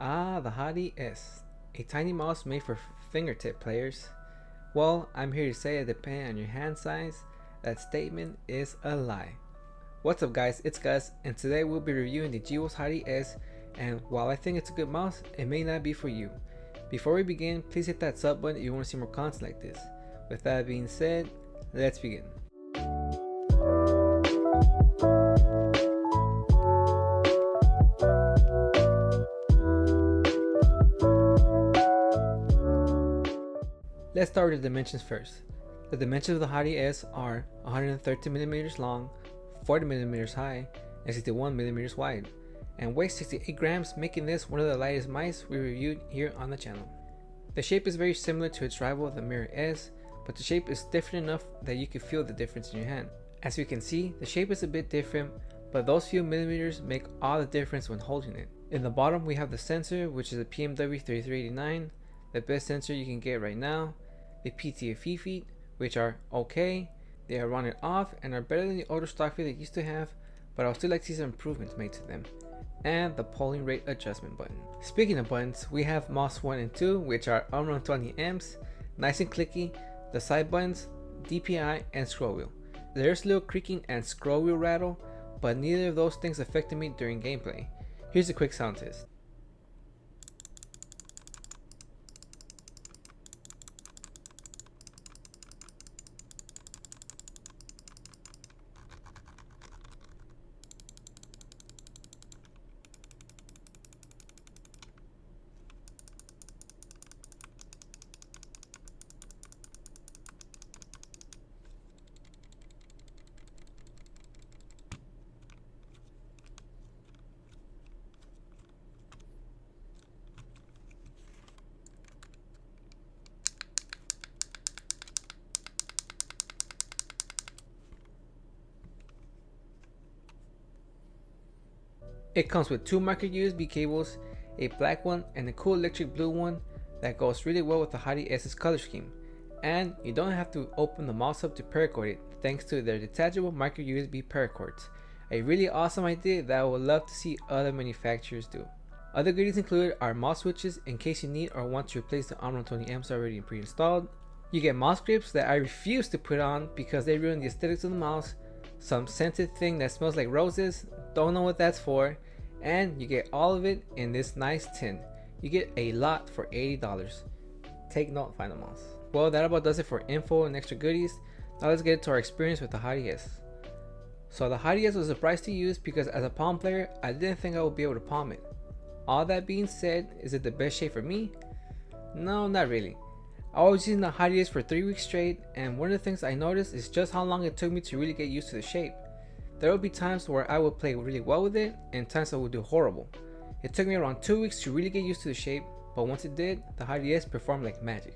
Ah, the Hati-S, a tiny mouse made for fingertip players. Well, I'm here to say that depending on your hand size, that statement is a lie. What's up guys, it's Gus, and today we'll be reviewing the yall Hati-S, and while I think it's a good mouse, it may not be for you. Before we begin, please hit that sub button if you want to see more content like this. With that being said, let's begin. Let's start with the dimensions first. The dimensions of the Hati-S are 113mm long, 40mm high, and 61mm wide, and weighs 68 grams, making this one of the lightest mice we reviewed here on the channel. The shape is very similar to its rival, the Mirror S, but the shape is different enough that you can feel the difference in your hand. As you can see, the shape is a bit different, but those few millimeters make all the difference when holding it. In the bottom we have the sensor, which is a PMW 3389, the best sensor you can get right now, the PTFE feet, which are okay, they are running off and are better than the older stock feet they used to have, but I would still like to see some improvements made to them, and the polling rate adjustment button. Speaking of buttons, we have MOS 1 and 2, which are around 20 amps, nice and clicky, the side buttons, DPI, and scroll wheel. There's a little creaking and scroll wheel rattle, but neither of those things affected me during gameplay. Here's a quick sound test. It comes with two micro USB cables, a black one and a cool electric blue one that goes really well with the Hati-S's color scheme, and you don't have to open the mouse up to paracord it thanks to their detachable micro USB paracords. A really awesome idea that I would love to see other manufacturers do. Other goodies included are mouse switches in case you need or want to replace the Omron 20 amps already pre-installed. You get mouse grips that I refuse to put on because they ruin the aesthetics of the mouse, some scented thing that smells like roses, don't know what that's for, and you get all of it in this nice tin. You get a lot for $80. Take note, final mouse. Well, that about does it for info and extra goodies. Now let's get into our experience with the Hati-S. So the Hati-S was a surprise to use because as a palm player, I didn't think I would be able to palm it. All that being said, is it the best shape for me? No, not really. I was using the Hati-S for 3 weeks straight, and one of the things I noticed is just how long it took me to really get used to the shape. There would be times where I would play really well with it and times I would do horrible. It took me around 2 weeks to really get used to the shape, but once it did, the Hati-S performed like magic.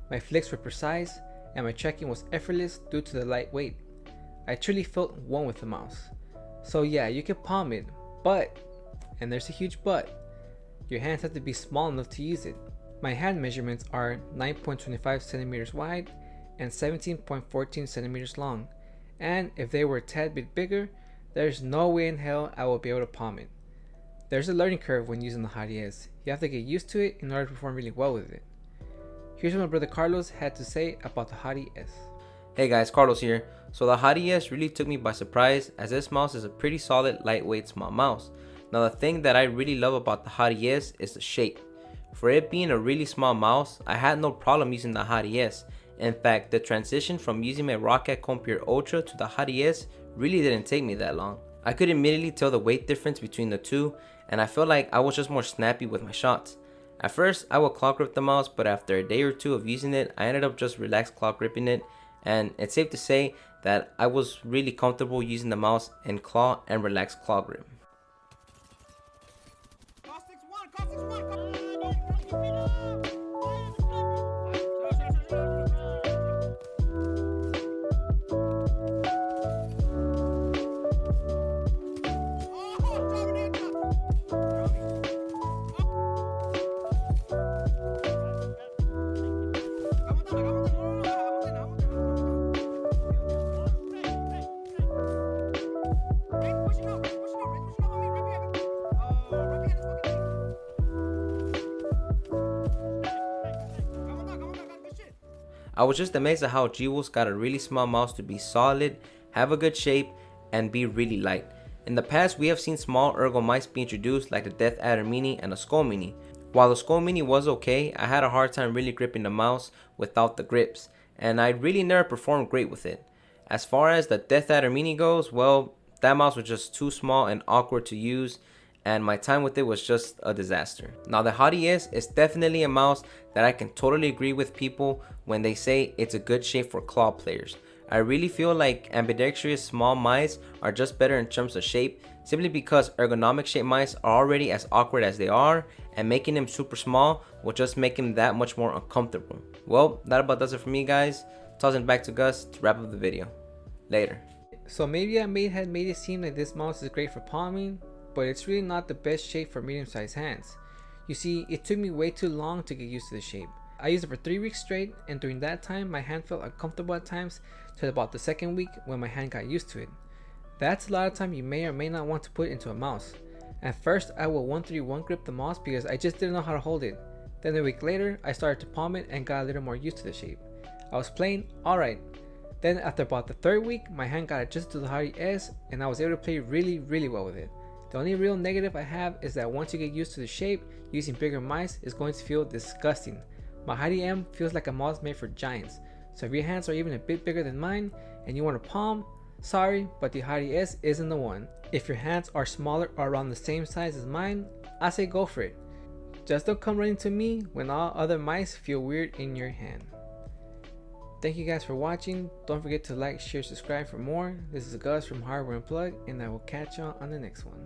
My flicks were precise, and my tracking was effortless due to the light weight. I truly felt one with the mouse. So yeah, you can palm it, but, and there's a huge but, your hands have to be small enough to use it. My hand measurements are 9.25 centimeters wide and 17.14 centimeters long, and if they were a tad bit bigger, there's no way in hell I will be able to palm it. There's a learning curve when using the Hati-S. You have to get used to it in order to perform really well with it. Here's what my brother Carlos had to say about the Hati-S. Hey guys, Carlos here. So the Hati-S really took me by surprise, as this mouse is a pretty solid, lightweight, small mouse. Now the thing that I really love about the Hati-S is the shape. For it being a really small mouse, I had no problem using the Hati-S. In fact, the transition from using my Roccat Computer Ultra to the Hati-S really didn't take me that long. I could immediately tell the weight difference between the two, and I felt like I was just more snappy with my shots. At first, I would claw grip the mouse, but after a day or two of using it, I ended up just relaxed claw gripping it, and it's safe to say that I was really comfortable using the mouse in claw and relaxed claw grip. I was just amazed at how Jewel's got a really small mouse to be solid, have a good shape, and be really light. In the past, we have seen small ergo mice be introduced like the Death Adder Mini and the Skull Mini. While the Skull Mini was okay, I had a hard time really gripping the mouse without the grips, and I really never performed great with it. As far as the Death Adder Mini goes, well, that mouse was just too small and awkward to use, and my time with it was just a disaster. Now the Hati-S is definitely a mouse that I can totally agree with people when they say it's a good shape for claw players. I really feel like ambidextrous small mice are just better in terms of shape, simply because ergonomic shaped mice are already as awkward as they are, and making them super small will just make them that much more uncomfortable. Well, that about does it for me, guys. Tossing back to Gus to wrap up the video. Later. So maybe I had made it seem like this mouse is great for palming, but it's really not the best shape for medium-sized hands. You see, it took me way too long to get used to the shape. I used it for 3 weeks straight, and during that time my hand felt uncomfortable at times till about the second week when my hand got used to it. That's a lot of time you may or may not want to put into a mouse. At first I would 1-3-1 grip the mouse because I just didn't know how to hold it. Then a week later I started to palm it and got a little more used to the shape. I was playing alright. Then after about the 3rd week, my hand got adjusted to the Hati-S and I was able to play really well with it. The only real negative I have is that once you get used to the shape, using bigger mice is going to feel disgusting. My Hati-M feels like a mouse made for giants, so if your hands are even a bit bigger than mine and you want to palm, sorry, but the Hati-S isn't the one. If your hands are smaller or around the same size as mine, I say go for it. Just don't come running to me when all other mice feel weird in your hand. Thank you guys for watching. Don't forget to like, share, subscribe for more. This is Gus from Hardware Unplugged, and I will catch y'all on the next one.